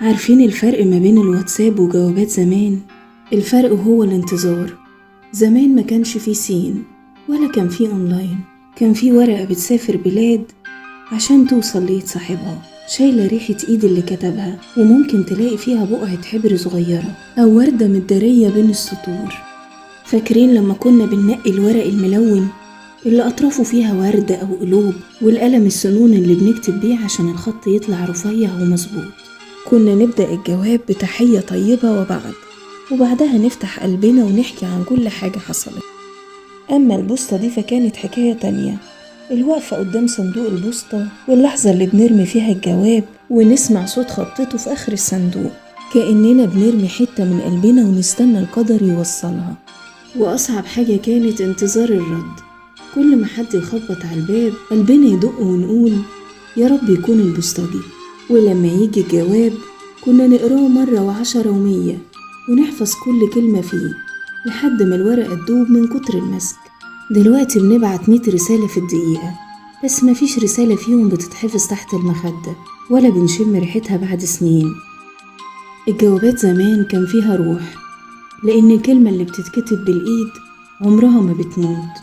عارفين الفرق ما بين الواتساب وجوابات زمان؟ الفرق هو الانتظار. زمان ما كانش فيه سين ولا كان فيه اونلاين، كان فيه ورقة بتسافر بلاد عشان توصل ليد صاحبها، شايلة ريحة ايد اللي كتبها، وممكن تلاقي فيها بقعة حبر صغيرة او وردة متدارية بين السطور. فاكرين لما كنا بننقي الورق الملون اللي أطرافه فيها ورد أو قلوب، والقلم السنون اللي بنكتب بيه عشان الخط يطلع رفيع ومظبوط؟ كنا نبدأ الجواب بتحية طيبة وبعدها نفتح قلبنا ونحكي عن كل حاجة حصلت. أما البوسطة دي فكانت حكاية تانية، الوقفة قدام صندوق البوسطة واللحظة اللي بنرمي فيها الجواب ونسمع صوت خبطته في آخر الصندوق، كأننا بنرمي حتة من قلبنا ونستنى القدر يوصلها. وأصعب حاجة كانت انتظار الرد. كل ما حد يخبط على الباب قلبنا يدق ونقول يا رب يكون البوسطة دي. ولما يجي الجواب كنا نقراه مرة و10 و100 ونحفظ كل كلمة فيه لحد ما الورقة تدوب من كتر المسك. دلوقتي بنبعت 100 رسالة في الدقيقة، بس مفيش رسالة فيهم بتتحفظ تحت المخدة ولا بنشم ريحتها بعد سنين. الجوابات زمان كان فيها روح، لأن الكلمة اللي بتتكتب بالإيد عمرها ما بتموت.